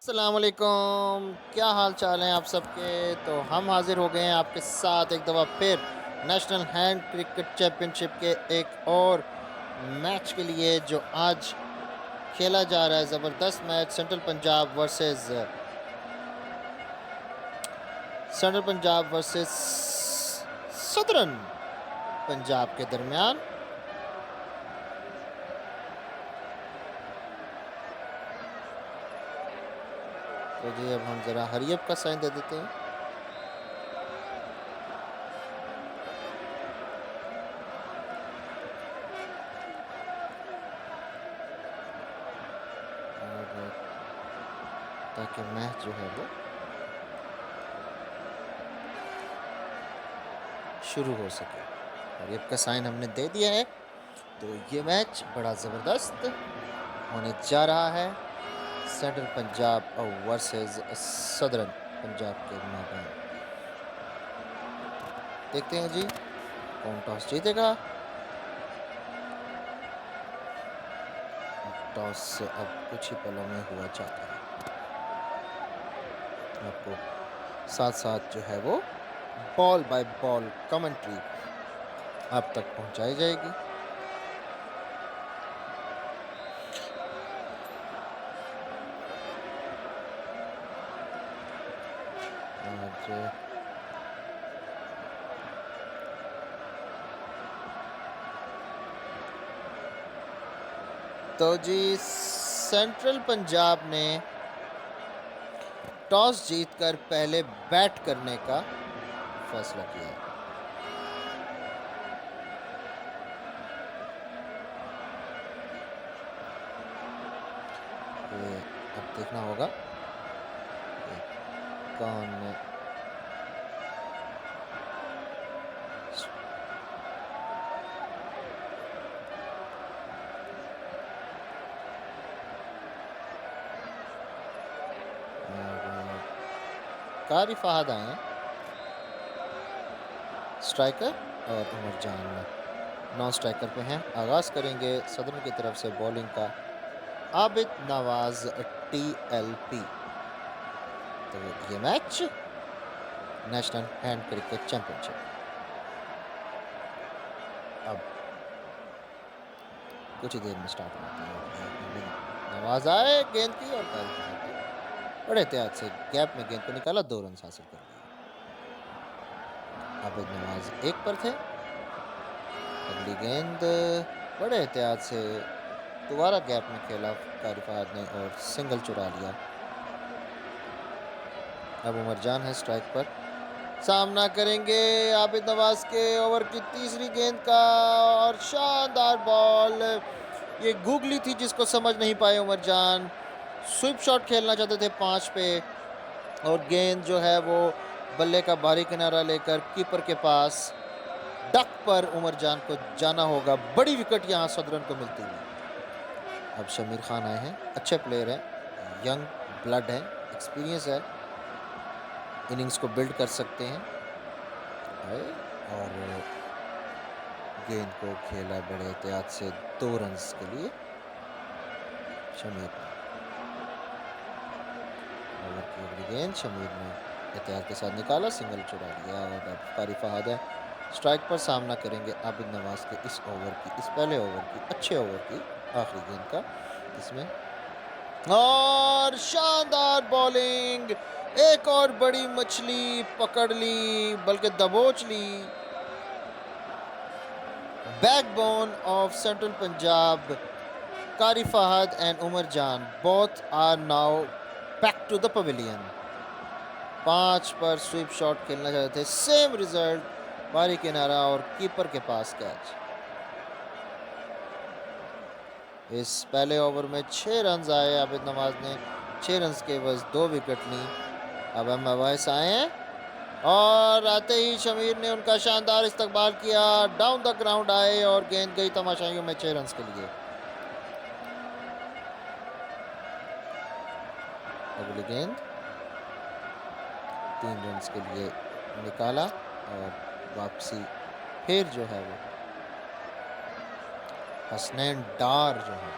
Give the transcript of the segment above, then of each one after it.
अस्सलामुअलैकुम, क्या हाल चाल हैं आप सबके। तो हम हाजिर हो गए हैं आपके साथ एक दफ़ा फिर नेशनल हैंड क्रिकेट चैम्पियनशिप के एक और मैच के लिए, जो आज खेला जा रहा है। ज़बरदस्त match central Punjab versus southern Punjab के दरमियान। तो जी अब हम ज़रा हरियप का साइन दे देते हैं। और ताकि मैच जो है वो शुरू हो सके। हरियप का साइन हमने दे दिया है। तो ये मैच बड़ा ज़बरदस्त होने जा रहा है। Central Punjab versus southern Punjab के माबैन। देखते हैं जी कौन टॉस जीतेगा। टॉस अब कुछ ही पलों में हुआ चाहता है। आपको साथ साथ जो है वो बॉल बाय बॉल कमेंट्री आप तक पहुंचाई जाएगी। और तो जी सेंट्रल पंजाब ने टॉस जीतकर पहले बैट करने का फैसला किया है। ये अब देखना होगा कि कौन और कारी फहद आए हैं स्ट्राइकर, और उमर जान नॉन स्ट्राइकर पे हैं। आगाज़ करेंगे सदरन की तरफ से बॉलिंग का आबिद नवाज TLP। तो ये match national hand cricket championship अब कुछ ही देर में स्टार्ट होती है। आबिद नवाज आए गेंद की और कारी फहद ने बड़े एहतियात से गैप में गेंद को निकाला, 2 रन हासिल कर लिए। आबिद नवाज एक पर थे। अगली गेंद बड़े एहतियात से दोबारा गैप में खेला कारी फहद ने और सिंगल चुरा लिया। अब उमर जान है स्ट्राइक पर, सामना करेंगे आबिद नवाज के। ओवर की तीसरी गेंद का और शानदार बॉल, ये गूगली थी जिसको समझ नहीं पाए उमर जान। स्विप शॉट खेलना चाहते थे 5 पे, और गेंद जो है वो बल्ले का बाहरी किनारा लेकर कीपर के पास डक पर उमर जान को जाना होगा। बड़ी विकेट यहाँ सदरन को मिलती हुई। अब शमीर खान आए हैं, अच्छे प्लेयर हैं, यंग ब्लड है, एक्सपीरियंस है, इनिंग्स को बिल्ड कर सकते हैं। और गेंद को खेला बड़े एहतियात से 2 रन्स के लिए शमीर ने। ओवर की अगली गेंद शमीर ने एहतियात के साथ निकाला, सिंगल चुरा लिया। और अब कारी फहद है स्ट्राइक पर, सामना करेंगे आबिद नवाज के इस पहले ओवर की, अच्छे ओवर की आखिरी गेंद का, इसमें और शानदार बॉलिंग। एक और बड़ी मछली पकड़ ली, बल्कि दबोच ली। Backbone of central Punjab, Qari Fahad and Umar Jan both are now back to the pavilion. 5 पर स्वीप शॉट खेलना चाहते थे, सेम रिजल्ट, बारी किनारा और कीपर के पास कैच। इस पहले ओवर में 6 रन आए, आबिद नवाज ने 6 रन के एवज 2 विकेट ली। अब हम अवैस आए हैं और आते ही शमीर ने उनका शानदार इस्तकबाल किया, डाउन द ग्राउंड आए और गेंद गई तमाशाइयों में 6 रन के लिए। अगली गेंद 3 रन के लिए निकाला और वापसी फिर जो है वो हसनैन डार जो है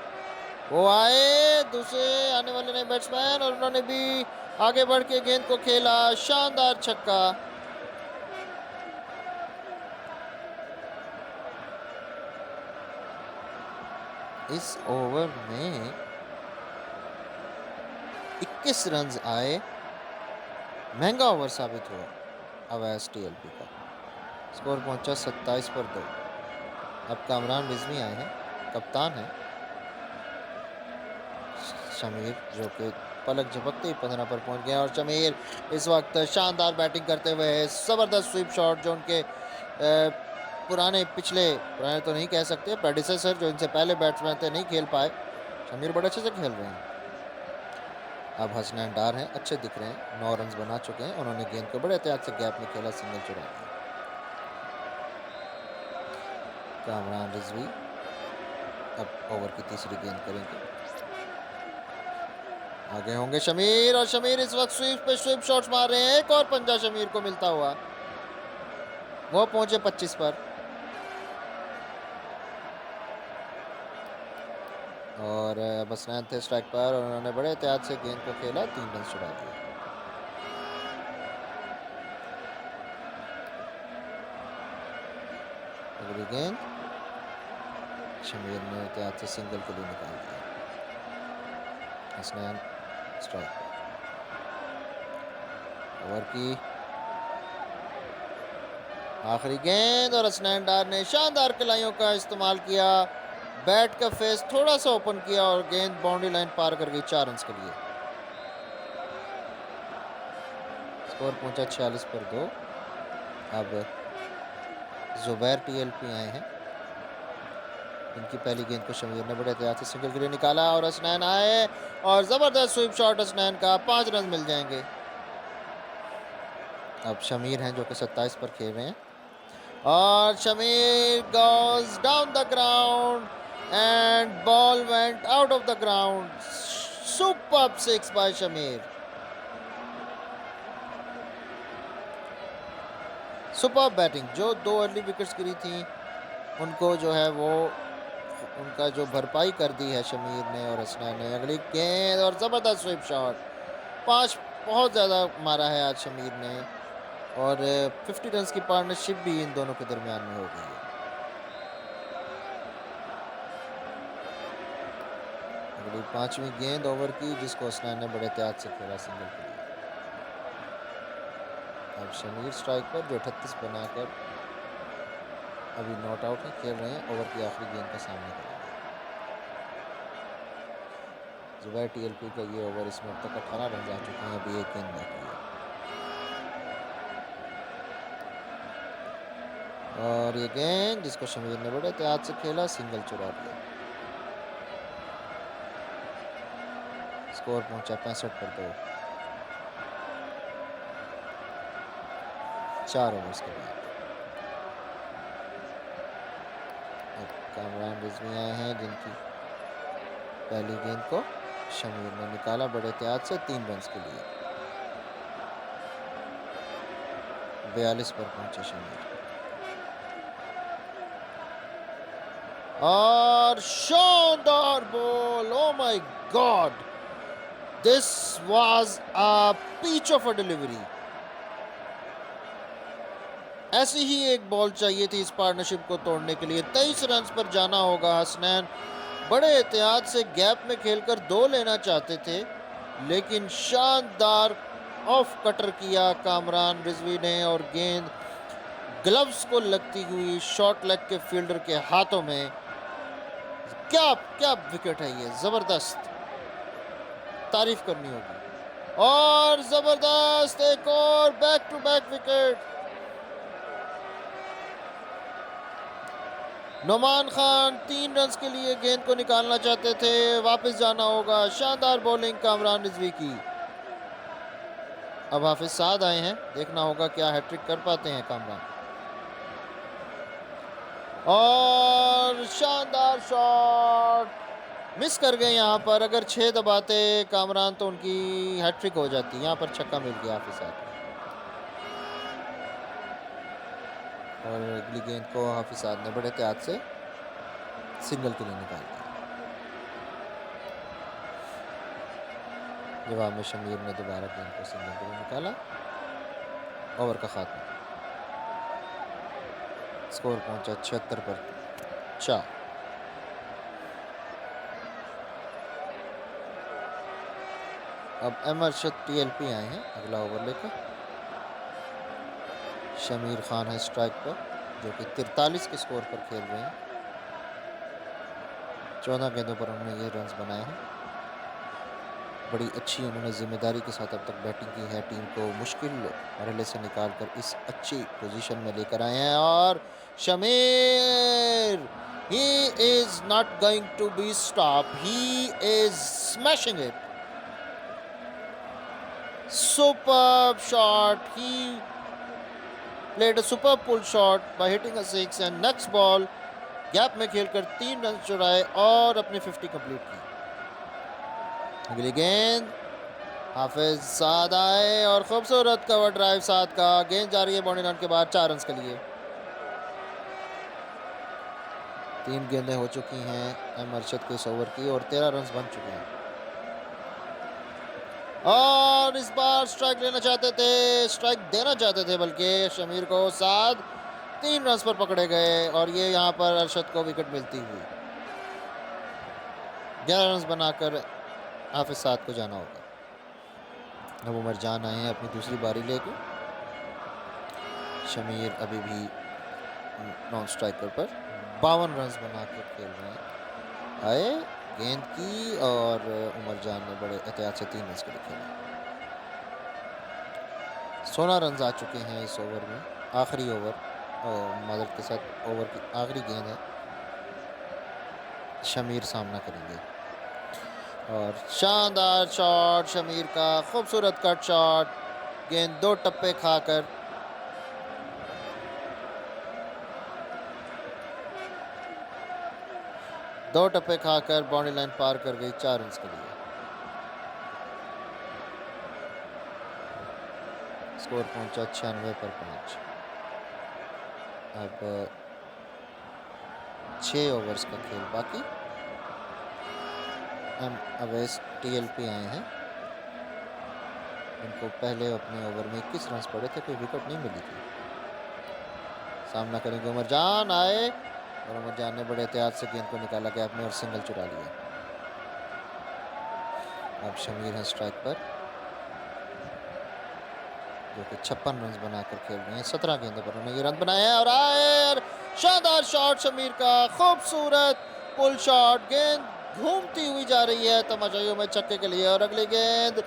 वो आए दूसरे आने वाले नए बैट्समैन और उन्होंने भी आगे बढ़ के गेंद को खेला, शानदार छक्का। इस ओवर में 21 रन आए, महंगा ओवर साबित हुआ अवैस टीएलपी का। स्कोर पहुंचा 27 पर 2। अब कामरान रिजवी आए हैं, कप्तान है शमीर, जो कि पलक झपकते ही 15 पर पहुंच गए। और शमीर इस वक्त शानदार बैटिंग करते हुए ज़बरदस्त स्वीप शॉट, जो उनके पुराने तो नहीं कह सकते, प्रेडिसेसर जो इनसे पहले बैट्समैन थे नहीं खेल पाए, शमीर बड़े अच्छे से खेल रहे हैं। अब हसनैन डार हैं, अच्छे दिख रहे हैं, 9 रन बना चुके हैं। उन्होंने गेंद को बड़े एहतियात से गैप में खेला, सिंगल चुरा दिया। कामरान रिजवी अब ओवर की तीसरी गेंद करेंगे, आगे होंगे शमीर, और शमीर इस वक्त स्वीप पे स्वीप शॉट्स मार रहे हैं। एक और पंजा शमीर को मिलता हुआ, वो पहुंचे 25 पर। और बस रन थे स्ट्राइक पर और उन्होंने बड़े एहतियात से गेंद को खेला, 3 रन छुड़ा दिए। अगली गेंद शमीर ने एहतियात से सिंगल के लिए निकाल दिया। हसनैन स्ट्राइक ओवर की आखिरी गेंद, और हसनैन डार ने शानदार कलाइयों का इस्तेमाल किया, बैट का फेस थोड़ा सा ओपन किया और गेंद बाउंड्री लाइन पार कर गई 4 रन के लिए। स्कोर पहुंचा 46 पर 2। अब जुबैर टीएलपी आए हैं, इनकी पहली गेंद को शमीर ने बड़े एहतियात से सिंगल के लिए निकाला, और हसनैन आए और जबरदस्त स्वीप शॉट हसनैन का, 5 रन मिल जाएंगे। अब शमीर हैं जो कि 27 पर खेल रहे हैं, और Shamir goes down the ground and ball went out of the ground. Superb 6 by Shamir, super batting. जो 2 अर्ली विकेट्स गिरी थी उनको जो है वो उनका जो भरपाई कर दी है शमीर ने और हसनैन ने। अगली गेंद और ज़बरदस्त स्वीप शॉट, 5 बहुत ज़्यादा मारा है आज शमीर ने, और 50 रन की पार्टनरशिप भी इन दोनों के दरमियान में हो गई है। अगली 5वीं गेंद ओवर की, जिसको हसनैन ने बड़े एहतियात से खेला, सिंगल के लिए। अब शमीर स्ट्राइक पर, जो 38 बनाकर अभी नॉट आउट है, खेल रहे हैं, ओवर की आखिरी गेंद का सामना करेंगे। जुबैर टीएलपी का ये ओवर, इसमें अब तक 18 रन आ चुके हैं, अभी एक गेंद बाकी है। और ये गेंद जिसको शमीर ने बड़े एहतियात से खेला, सिंगल चुरा दिया। स्कोर पहुंचा 65 पर 2। 4 ओवर्स के बाद अब कामरान रिजवी आए हैं, जिनकी पहली गेंद को शमीर ने निकाला बड़े एहतियात से, 3 रन के लिए। 42 पर पहुंचे शमीर, और शानदार ball, oh my god, this was a peach of a delivery. ऐसी ही एक बॉल चाहिए थी इस पार्टनरशिप को तोड़ने के लिए। 23 रन पर जाना होगा। हसनैन बड़े एहतियात से गैप में खेलकर 2 लेना चाहते थे, लेकिन शानदार ऑफ कटर किया कामरान रिजवी ने, और गेंद ग्लव्स को लगती हुई शॉर्ट लेग के फील्डर के हाथों में। क्या क्या विकेट है ये, जबरदस्त, तारीफ करनी होगी। और जबरदस्त एक और back to back wicket. Noman Khan 3 run के लिए गेंद को निकालना चाहते थे, वापस जाना होगा। शानदार बॉलिंग कामरान रिजवी की। अब हाफिज साद आए हैं, देखना होगा क्या हैट्रिक कर पाते हैं कामरान। और शानदार शॉट, मिस कर गए यहाँ पर। अगर 6 दबाते कामरान तो उनकी हैट्रिक हो जाती। यहाँ पर छक्का मिल गया हाफिज साद को, और अगली गेंद को हाफिज साद ने बड़े एहतियात से सिंगल के लिए निकाल दिया। जवाब में शमीर ने दोबारा गेंद को सिंगल के लिए निकाला। ओवर का खात्मा। स्कोर पहुंचा 76 पर 4। अब अमरशद टीएलपी आए हैं अगला ओवर लेकर। शमीर खान है स्ट्राइक पर, जो कि 43 के स्कोर पर खेल रहे हैं। 14 गेंदों पर उन्होंने ये रन्स बनाए हैं। बड़ी अच्छी उन्होंने जिम्मेदारी के साथ अब तक बैटिंग की है। टीम को मुश्किल मरहले से निकालकर इस अच्छी पोजीशन में लेकर आए हैं। और Shamir, he is not going to be stopped, he is smashing it. Superb shot, he played a superb pull shot by hitting a 6 and next ball gap में खेलकर 3 रन चुराए और अपनी 50 कंप्लीट की। अगली गेंद हाफिज साद आए और खूबसूरत कवर ड्राइव साद का। गेंद जा रही है बाउंड्री लाइन के बाद 4 रन के लिए। 3 गेंदें हो चुकी हैं अमरशद के इस ओवर की और 13 रन बन चुके हैं। और इस बार स्ट्राइक लेना चाहते थे, स्ट्राइक देना चाहते थे बल्कि शमीर को। साद 3 रन पर पकड़े गए और ये यहाँ पर अरशद को विकेट मिलती हुई। 11 रन बनाकर हाफिज साद को जाना होगा। अब उमर जान आए हैं अपनी दूसरी बारी लेकर। शमीर अभी भी नॉन स्ट्राइकर पर 52 रन बना कर खेल रहे हैं। आए गेंद की और उमर जान ने बड़े एहतियात से 3 रन के लिए खेला। 16 रन आ चुके हैं इस ओवर में। आखिरी ओवर मदद के साथ ओवर की आखिरी गेंद है। शमीर सामना करेंगे और शानदार शॉट शमीर का, खूबसूरत कट शॉट। गेंद 2 टप्पे खाकर बाउंड्री लाइन पार कर गई 4 रन के लिए। स्कोर पहुंचा 96 पर 5। अब 6 ओवर्स का खेल बाकी। हम अवैस टीएलपी आए हैं। उनको पहले अपने ओवर में 21 रन पड़े थे, कोई विकेट नहीं मिली थी। सामना करेंगे उमर जान आए और उमर जान ने बड़े एहतियात से गेंद को निकाला गैप में और सिंगल चुरा लिया। अब शमीर है स्ट्राइक पर, जो कि 56 रन बनाकर खेल रहे हैं। 17 गेंदों पर उन्होंने ये रन बनाए हैं और आए और शानदार शॉट शमीर का, खूबसूरत पुल शॉट। गेंद घूमती हुई जा रही है तमाशाइयों में छक्के के लिए और अगली गेंद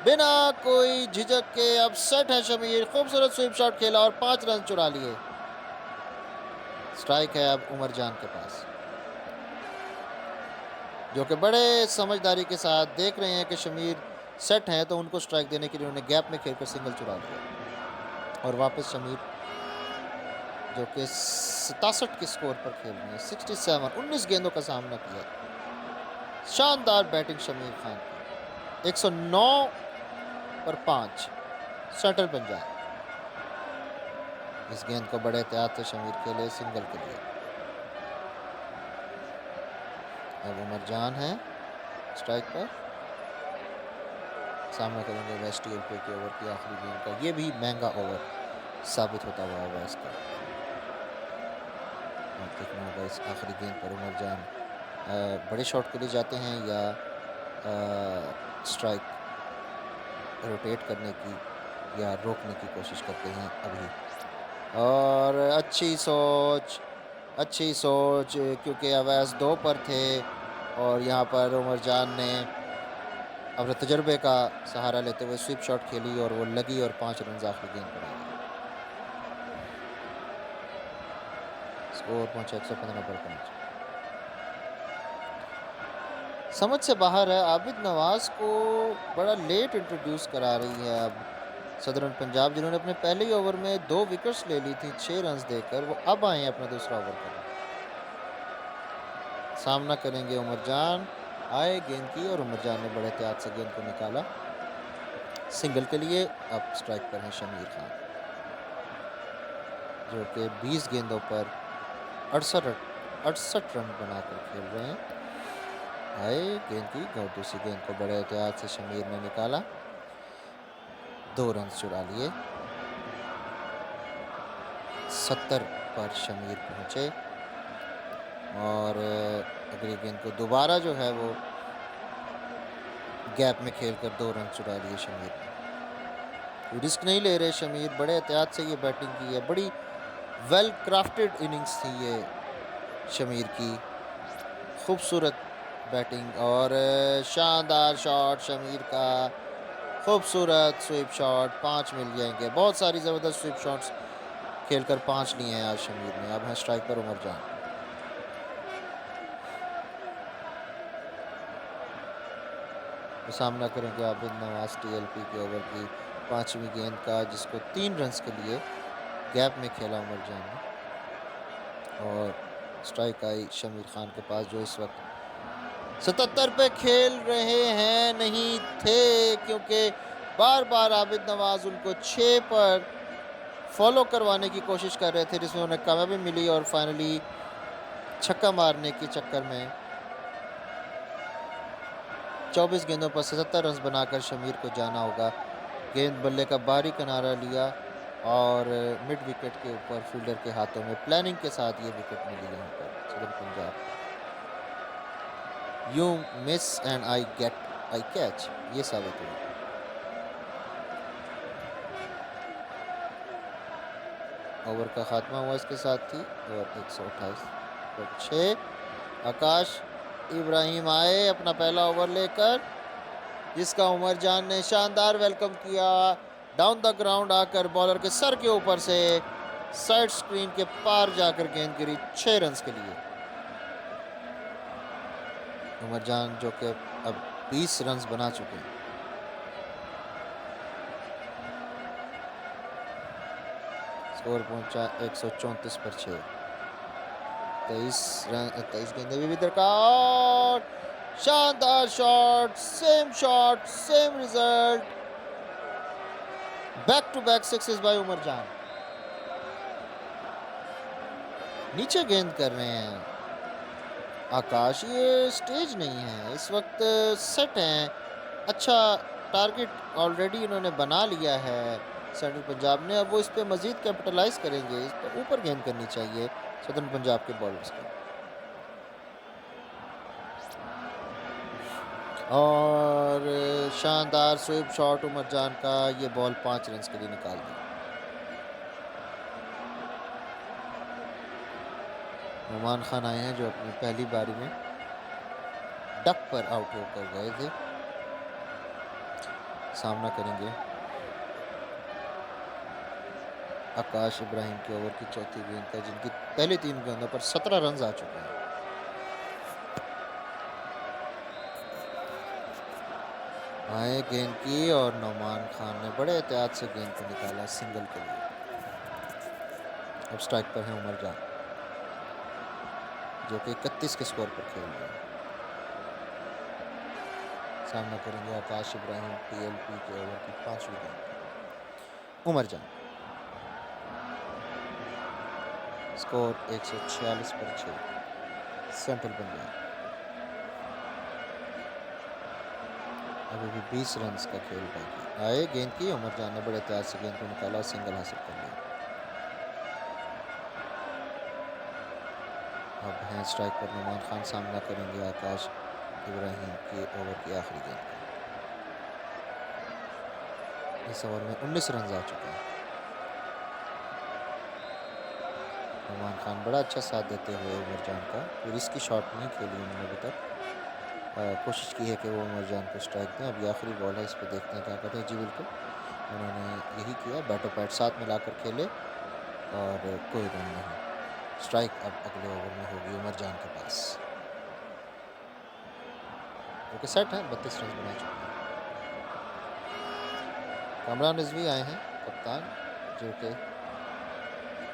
बिना कोई झिझक के अब सेट है शमीर। खूबसूरत स्वीप शॉट खेला और 5 रन चुरा लिए। स्ट्राइक है अब उमर जान के पास, जो कि बड़े समझदारी के साथ देख रहे हैं कि शमीर सेट हैं तो उनको स्ट्राइक देने के लिए उन्होंने गैप में खेलकर सिंगल चुरा लिया। और वापस शमीर, जो कि 67 के स्कोर पर खेल रहे हैं। 67 19 गेंदों का सामना किया। शानदार बैटिंग शमीर खान की। 109 पर 5 सेंट्रल पंजाब। इस गेंद को बड़े एहतियात से शमीर खेले सिंगल के लिए। अब उमर जान है स्ट्राइक पर, सामना करेंगे वेस्ट टीएलपी के ओवर की आखिरी गेंद का। ये भी महंगा ओवर साबित होता हुआ है इसका। देखना होगा इस आखिरी गेंद पर उमर जान बड़े शॉट के लिए जाते हैं या स्ट्राइक रोटेट करने की या रोकने की कोशिश करते हैं अभी। और अच्छी सोच क्योंकि अवैस 2 पर थे और यहाँ पर उमर जान ने अपने तजर्बे का सहारा लेते हुए स्वीप शॉट खेली और वो लगी और 5 रन आखिरी गेंद पर आए। स्कोर पहुंचा 115 पर 5। समझ से बाहर है। आबिद नवाज को बड़ा लेट इंट्रोड्यूस करा रही है अब सदरन पंजाब, जिन्होंने अपने पहले ही ओवर में 2 विकेट्स ले ली थी 6 रन देकर। वो अब आए हैं अपना दूसरा ओवर करने। सामना करेंगे उमर जान। आए गेंद की और उमर जान ने बड़े एहतियात से गेंद को निकाला सिंगल के लिए। अब स्ट्राइक पर है शमीर खान, जो कि 20 गेंदों पर 68 रन बनाकर खेल रहे हैं। आए गेंद की और दूसरी गेंद को बड़े एहतियात से शमीर ने निकाला, 2 रन चुरा लिए। 70 पर शमीर पहुंचे और अगली गेंद को दोबारा जो है वो गैप में खेलकर 2 रन चुरा लिए शमीर ने। रिस्क नहीं ले रहे शमीर, बड़े एहतियात से ये बैटिंग की है। बड़ी वेल क्राफ्टेड इनिंग्स थी ये शमीर की, खूबसूरत बैटिंग और शानदार शॉट शमीर का, खूबसूरत स्वीप शॉट। 5 मिल जाएंगे, बहुत सारी ज़बरदस्त स्वीप शॉट्स खेलकर 5 लिए हैं आज शमीर ने। अब है स्ट्राइक पर उमर जान। तो सामना करेंगे आबिद नवाज टीएलपी के ओवर की 5वीं गेंद का, जिसको 3 रन के लिए गैप में खेला उमर जान ने। और स्ट्राइक आई शमीर खान के पास, जो इस वक्त 77 पे खेल रहे हैं, नहीं थे, क्योंकि बार बार आबिद नवाज उनको 6 पर फॉलो करवाने की कोशिश कर रहे थे, जिसमें उन्हें कामयाबी मिली और फाइनली छक्का मारने के चक्कर में 24 गेंदों पर 77 रन बनाकर शमीर को जाना होगा। गेंद बल्ले का बारी किनारा लिया और मिड विकेट के ऊपर फील्डर के हाथों में प्लानिंग के साथ ये विकेट मिली यहाँ पर सदर Punjab. You miss and I catch, ये साबित हुआ। ओवर का खात्मा हुआ इसके साथ ही और 128 पर 6। आकाश इब्राहिम आए अपना पहला ओवर लेकर, जिसका उमर जान ने शानदार वेलकम किया। डाउन द ग्राउंड आकर बॉलर के सर के ऊपर से साइड स्क्रीन के पार जाकर गेंद गिरी 6 रन के लिए। उमर जान जो कि अब 20 रन बना चुके हैं। स्कोर पहुंचा 134 पर 6। 23 गेंदें विविधर का और शानदार shot, same result, back to back sixes by Umar Jan. नीचे गेंद कर रहे हैं आकाश, ये स्टेज नहीं है इस वक्त, सेट हैं। अच्छा टारगेट ऑलरेडी इन्होंने बना लिया है सेंट्रल पंजाब ने, अब वो इस पर मजीद कैपिटलाइज करेंगे। इस पर ऊपर गेंद करनी चाहिए सदर्न पंजाब के बॉलर्स को। और शानदार स्वीप शॉट उमर जान का, ये बॉल 5 रन के लिए निकाल दी। नुमान खान आए हैं जो अपनी पहली बारी में डक पर आउट होकर गए थे। सामना करेंगे आकाश इब्राहिम के ओवर की चौथी गेंद का, जिनकी पहली 3 गेंदों पर 17 रन आ चुके हैं। आए गेंद की और नौमान खान ने बड़े एहतियात से गेंद को निकाला सिंगल के लिए। अब स्ट्राइक पर है उमर जान, जो कि 31 के स्कोर पर खेल रहे हैं। सामना करेंगे आकाश इब्राहिम टीएलपी के ओवर की 5वीं गेंद। उमर जान, स्कोर 146 पर 6। सेंट्रल पंजाब अभी भी 20 रन का खेल बाकी। आए गेंद की, उमर जान ने बड़े एहतियात से गेंद को निकाला और सिंगल हासिल कर लिया। अब हैं स्ट्राइक पर नुमान खान, सामना करेंगे आकाश इब्राहिम के ओवर की आखिरी गेंद का। इस ओवर में 19 रन आ चुके हैं। नुमान खान बड़ा अच्छा साथ देते हुए उमर जान का, फिर इसकी शॉट नहीं खेली उन्होंने अभी तक। कोशिश की है कि वो उमर जान को स्ट्राइक दें। अब ये आखिरी बॉल है, इस पर देखते हैं क्या करते हैं। जी बिल्कुल, उन्होंने यही किया, बैटो पैट साथ मिलाकर खेले और कोई रन नहीं। स्ट्राइक अब अगले ओवर में होगी उमर जान के पास, जो कि सेट है, 32 रन बना चुके हैं। कामरान रिजवी आए हैं कप्तान, जो कि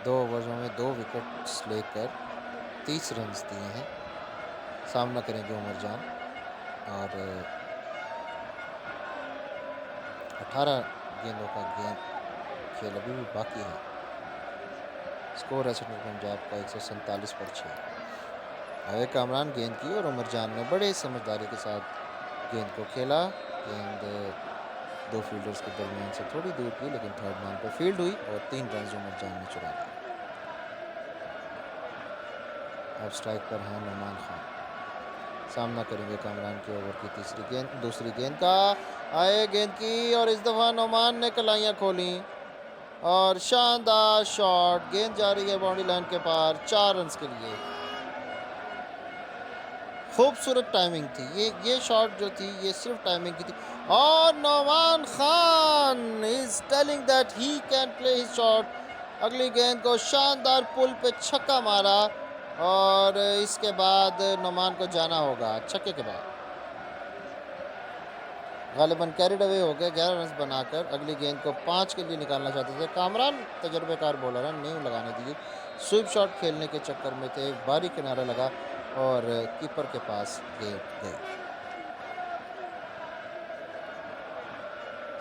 2 ओवरों में 2 विकेट्स लेकर 30 रन दिए हैं। सामना करेंगे उमर जान और 18 गेंदों का गेंद खेल अभी भी बाकी है। स्कोर है सेंट्रल पंजाब का 147 पर 6। आए कामरान, गेंद की और उमर जान ने बड़े समझदारी के साथ गेंद को खेला। गेंद दो फील्डर्स के दरमियान से थोड़ी दूर की, लेकिन थर्ड मैन पर फील्ड हुई और 3 रन उमर जान ने चुरा लिए। अब स्ट्राइक पर हैं नोमान खान, सामना करेंगे कामरान के ओवर की दूसरी गेंद का। आए गेंद की और इस दफ़ा नोमान ने कलाइयाँ खोली और शानदार शॉट, गेंद जा रही है बाउंड्री लाइन के पार 4 रन के लिए। खूबसूरत टाइमिंग थी ये शॉट जो थी ये सिर्फ टाइमिंग की थी। और Noman Khan is telling that he can play his shot. अगली गेंद को शानदार पुल पे छक्का मारा और इसके बाद नोमान को जाना होगा छक्के के बाद। गालिबन कैरिड अवे हो गए 11 रन बनाकर। अगली गेंद को 5 के लिए निकालना चाहते थे कामरान, तजर्बेकार बॉलर है, नहीं लगाने दिए। स्वीप शॉट खेलने के चक्कर में थे, बारी किनारा लगा और कीपर के पास गेंद गई।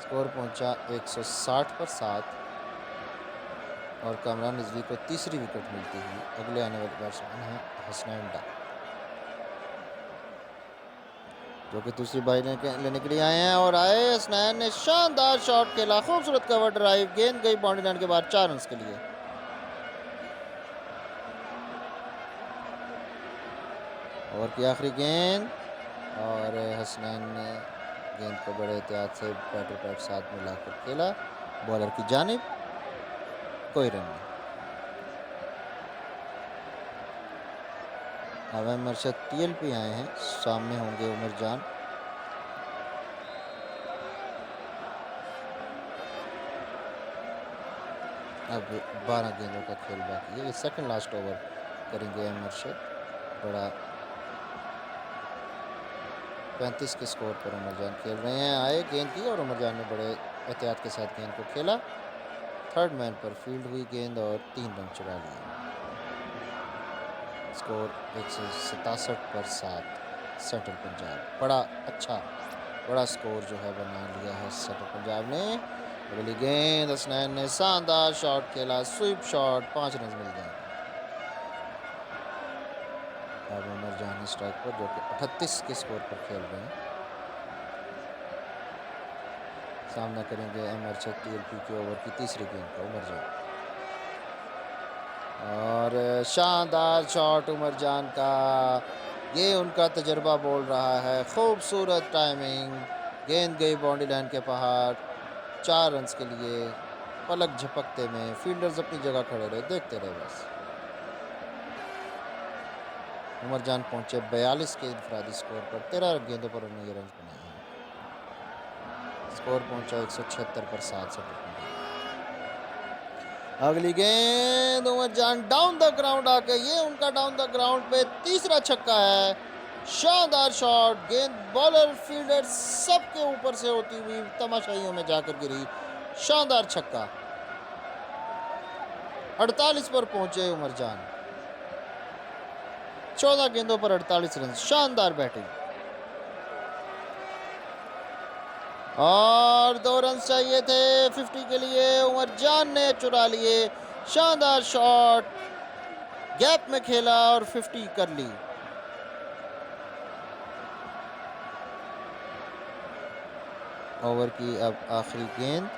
स्कोर पहुंचा 160 पर 7 और कामरान रिजवी को तीसरी विकेट मिलती हुई। अगले आने वाले बैट्समैन हैं हसनैन डार, जो कि दूसरी बारी लेने के लिए आए हैं। और आए हसनैन ने शानदार शॉट खेला, खूबसूरत कवर ड्राइव, गेंद गई बाउंड्री लाइन के बाद 4 रन के लिए। ओवर की आखिरी गेंद और हसनैन ने गेंद को बड़े एहतियात से बैटर पैड साथ मिलाकर खेला बॉलर की जानिब, कोई रन नहीं। अब मरशद टीएलपी आए हैं, सामने होंगे उमर जान। अब 12 गेंदों का खेल बाकी है, ये सेकंड लास्ट ओवर करेंगे मरशद। बड़ा 35 के स्कोर पर उमर जान खेल रहे हैं। आए गेंद की और उमर जान ने बड़े एहतियात के साथ गेंद को खेला। थर्ड मैन पर फील्ड हुई गेंद और 3 रन चुरा लिए। स्कोर 167 पर 7 सेंट्रल पंजाब। बड़ा स्कोर जो है बना लिया है सेंट्रल पंजाब ने। अगली गेंद हसनैन ने शानदार शॉट खेला, स्वीप शॉट, 5 रन मिल गए। अब उमर जान स्ट्राइक पर, जो कि 38 के स्कोर पर खेल रहे हैं। सामना करेंगे मरशद टीएलपी के ओवर की तीसरी गेंद का उमर जान। और शानदार शॉट उमर जान का, ये उनका तजर्बा बोल रहा है। खूबसूरत टाइमिंग, गेंद गई बाउंड्री लाइन के बाहर 4 रन के लिए। पलक झपकते में फील्डर्स अपनी जगह खड़े रहे, देखते रहे बस। उमर जान पहुंचे 42 के इनफरादी स्कोर पर, 13 गेंदों पर उन्होंने ये रन बनाए हैं। स्कोर पहुंचा 176 पर 7 से। अगली गेंद उमर जान डाउन द ग्राउंड आके, ये उनका डाउन द ग्राउंड पे तीसरा छक्का है। शानदार शॉट, गेंद बॉलर फील्डर सबके ऊपर से होती हुई तमाशाइयों में जाकर गिरी। शानदार छक्का। 48 पर पहुंचे उमर जान, 14 गेंदों पर 48 रन। शानदार बैटिंग और 2 रन चाहिए थे 50 के लिए, उमर जान ने चुरा लिए। शानदार शॉट, गैप में खेला और 50 कर ली। ओवर की अब आखिरी गेंद,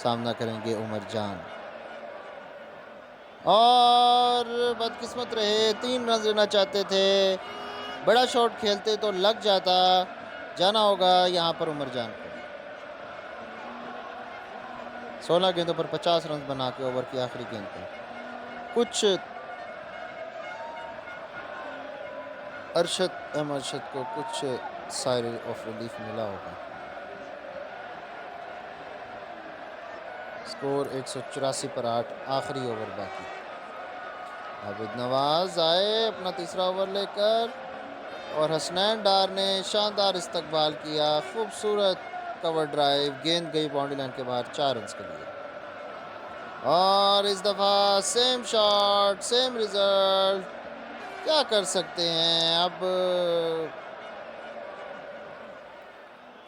सामना करेंगे उमर जान। और बदकिस्मत रहे, 3 रन लेना चाहते थे, बड़ा शॉट खेलते तो लग जाता। जाना होगा यहाँ पर उमर जान को। 16 गेंदों पर 50 रन बना के ओवर की आखिरी गेंद पर कुछ अरशद को कुछ साइर ऑफ रिलीफ मिला होगा। स्कोर 184 पर 8, आखिरी ओवर बाकी। आबिद नवाज आए अपना तीसरा ओवर लेकर और हसनैन डार ने शानदार इस्तकबाल किया। खूबसूरत कवर ड्राइव, गेंद गई बाउंड्री लाइन के बाहर 4 रन के लिए। और इस दफ़ा सेम शॉट सेम रिजल्ट, क्या कर सकते हैं अब।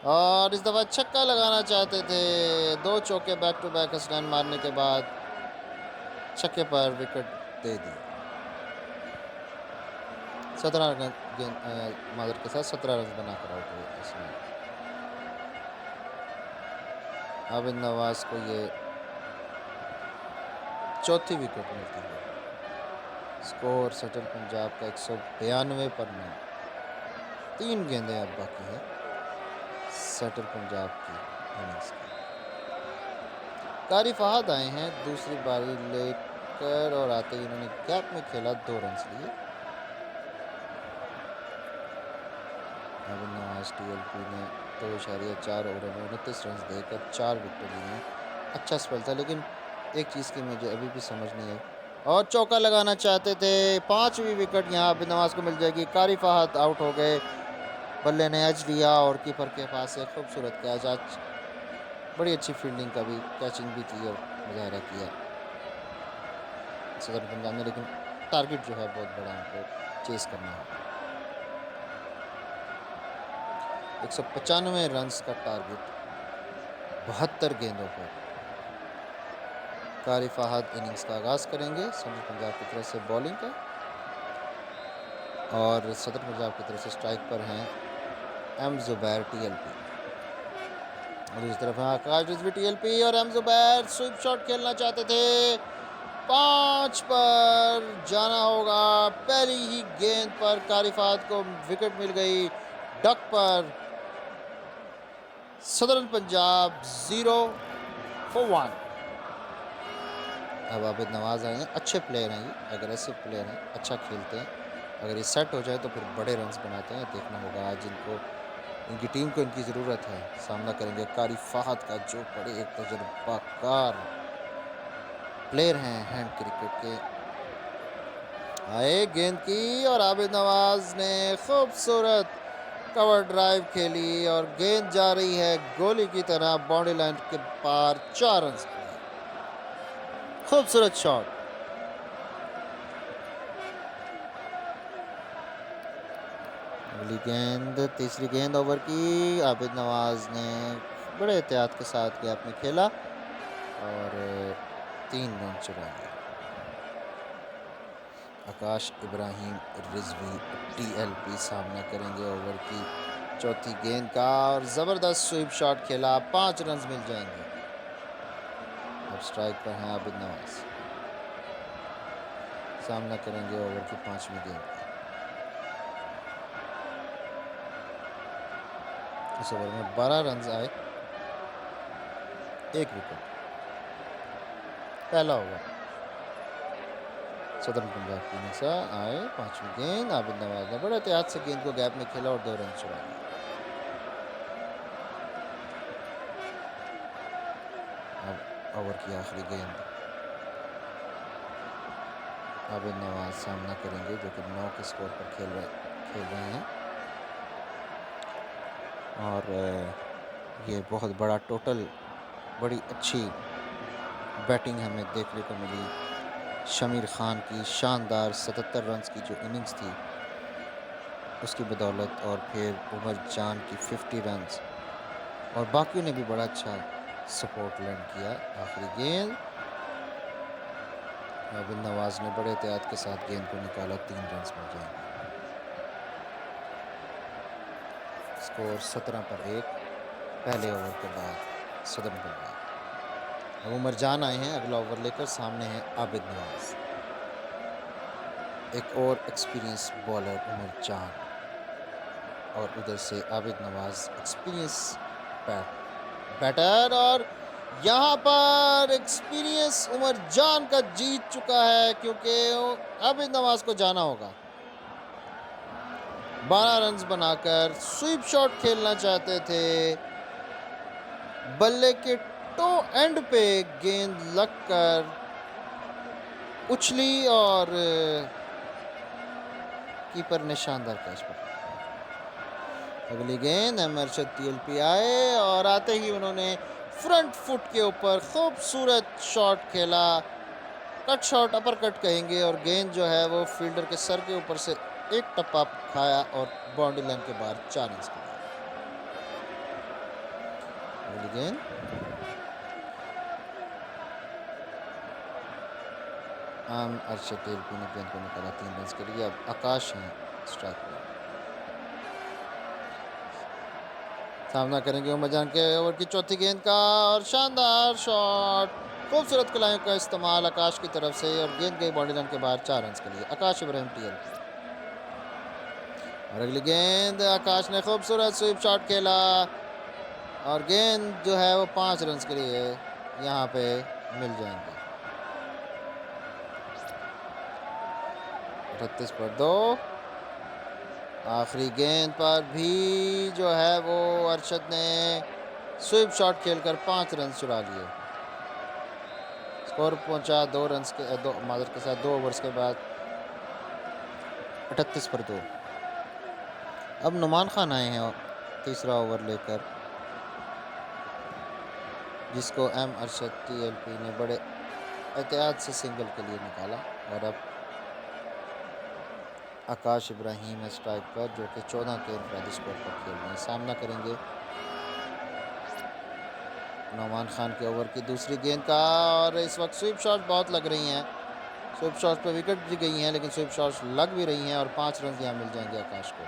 और इस दफ़ा छक्का लगाना चाहते थे, 2 चौके बैक टू बैक हसनैन मारने के बाद छक्के पर विकेट दे दी। 17 रन मादर के साथ 17 रन बनाकर आउट हुए इसमें। आबिद नवाज को ये चौथी विकेट मिलती है। स्कोर सटल पंजाब का 192 पर 9। 3 गेंदें अब बाकी है सटल पंजाब की इनिंग्स की। कारी फहद आए हैं दूसरी बारी लेकर और आते ही उन्होंने गैप में खेला 2 रन लिए। आबिद नवाज टीएलपी ने 2.4 ओवर में 29 रन देकर 4 विकेट लिए। अच्छा स्पेल था, लेकिन एक चीज़ की मुझे अभी भी समझ नहीं आई, और चौका लगाना चाहते थे। 5वीं विकेट यहाँ आबिद नवाज को मिल जाएगी। कारी फहद आउट हो गए। बल्ले ने एज लिया और कीपर के पास एक खूबसूरत कैच। आज बड़ी अच्छी फील्डिंग का भी, कैचिंग भी की और मुजाहरा किया सदर पंजाब ने, लेकिन टारगेट जो है बहुत बड़ा उनको चेस करना है। 195 रन का टारगेट 72 गेंदों पर। कारी फहद इनिंग्स का आगाज करेंगे सदर पंजाब की तरफ से बॉलिंग का, और सदर पंजाब की तरफ से स्ट्राइक पर हैं एम जुबैर टीएलपी, और दूसरी तरफ है आकाश रिजवी टीएलपी। और एम जुबैर स्वीप शॉट खेलना चाहते थे। 5 पर जाना होगा। पहली ही गेंद पर कारी फहद को विकेट मिल गई। डक पर सदर्न पंजाब 0 for 1। अब आबिद नवाज आए हैं, अच्छे प्लेयर हैं, ये एग्रेसिव प्लेयर हैं, अच्छा खेलते हैं। अगर ये सेट हो जाए तो फिर बड़े रन्स बनाते हैं। देखना होगा आज इनको, इनकी टीम को इनकी ज़रूरत है। सामना करेंगे कारी फहद का, जो बड़े एक तजुर्बाकार प्लेयर हैं हैंड क्रिकेट के। आए गेंद की और आबिद नवाज ने खूबसूरत कवर ड्राइव खेली और गेंद जा रही है गोली की तरह बाउंड्री लाइन के पार। 4 रन, खूबसूरत शॉट। अगली गेंद, तीसरी गेंद ओवर की। आबिद नवाज ने बड़े एहतियात के साथ गैप में खेला और 3 रन चुराए। आकाश इब्राहिम रिजवी टीएलपी सामना करेंगे ओवर की चौथी गेंद का, और ज़बरदस्त स्वीप शॉट खेला। 5 रन मिल जाएंगे। अब स्ट्राइक पर हैं आबिद नवाज, सामना करेंगे ओवर की 5वीं गेंद का। इस ओवर में 12 रन आए, 1 विकेट। पहला ओवर सदर्न पंजाब की इनिंग्स आए। 5वीं गेंद, आबिद नवाज ने बड़े एहतियात से गेंद को गैप में खेला और 2 रन चुराए। अब ओवर की आखिरी गेंद, आबिद नवाज सामना करेंगे जो कि 9 के स्कोर पर खेल रहे हैं, और ये बहुत बड़ा टोटल, बड़ी अच्छी बैटिंग हमें देखने को मिली। शमीर खान की शानदार 77 रन की जो इनिंग्स थी उसकी बदौलत, और फिर उमर जान की 50 रन, और बाकियों ने भी बड़ा अच्छा सपोर्ट लैंड किया। आखिरी गेंद, आबिद नवाज ने बड़े एहतियात के साथ गेंद को निकाला। 3 रन मिल जाएंगे। स्कोर 17 पर 1 पहले ओवर के बाद सदर्न पंजाब। अब उमर जान आए हैं अगला ओवर लेकर, सामने है आबिद नवाज। एक और एक्सपीरियंस बॉलर उमर जान, और उधर से आबिद नवाज एक्सपीरियंस बैटर, और यहाँ पर एक्सपीरियंस उमर जान का जीत चुका है, क्योंकि आबिद नवाज को जाना होगा। 12 रन बनाकर स्वीप शॉट खेलना चाहते थे। बल्ले के टो एंड पे गेंद लगकर उछली और कीपर ने शानदार कैच पकड़ा। अगली गेंद एम अरशद टीएलपी आए, और आते ही उन्होंने फ्रंट फुट के ऊपर खूबसूरत शॉट खेला। कट शॉट, अपर कट कहेंगे, और गेंद जो है वो फील्डर के सर के ऊपर से एक टप्पा खाया और बाउंड्री लाइन के बाहर 4 रन के लिए। अगली गेंद, अरशद टीएलपी ने गेंद को निकाला 3 रन के लिए। अब आकाश हैं स्ट्राइक पर। सामना करेंगे उमर जान के ओवर की चौथी गेंद का और शानदार शॉट, खूबसूरत कलाइयों का इस्तेमाल आकाश की तरफ से और गेंद गई बाउंड्री लाइन के बाहर 4 रन के लिए। आकाश इब्राहिम टीएलपी। और अगली गेंद आकाश ने खूबसूरत स्वीप शॉट खेला और गेंद जो है वो 5 रन के लिए यहाँ पे मिल जाएंगे। 38 पर 2। आखिरी गेंद पर भी जो है वो अरशद ने स्वीप शॉट खेलकर 5 रन चुरा लिए। स्कोर पहुंचा 2 रन के मादर के साथ 2 ओवर्स के बाद 38 पर 2। अब नुमान खान आए हैं तीसरा ओवर लेकर, जिसको एम अरशद टीएलपी ने बड़े एहतियात से सिंगल के लिए निकाला। और अब आकाश इब्राहिम है स्ट्राइक पर, जो कि 14 के इनफरादी स्कोर पर खेल रहे हैं। सामना करेंगे नुमान खान के ओवर की दूसरी गेंद का और इस वक्त स्वीप शॉट बहुत लग रही हैं। स्वीप शॉट पर विकेट भी गई हैं, लेकिन स्वीप शॉट्स लग भी रही हैं और 5 रन यहाँ मिल जाएंगे आकाश को।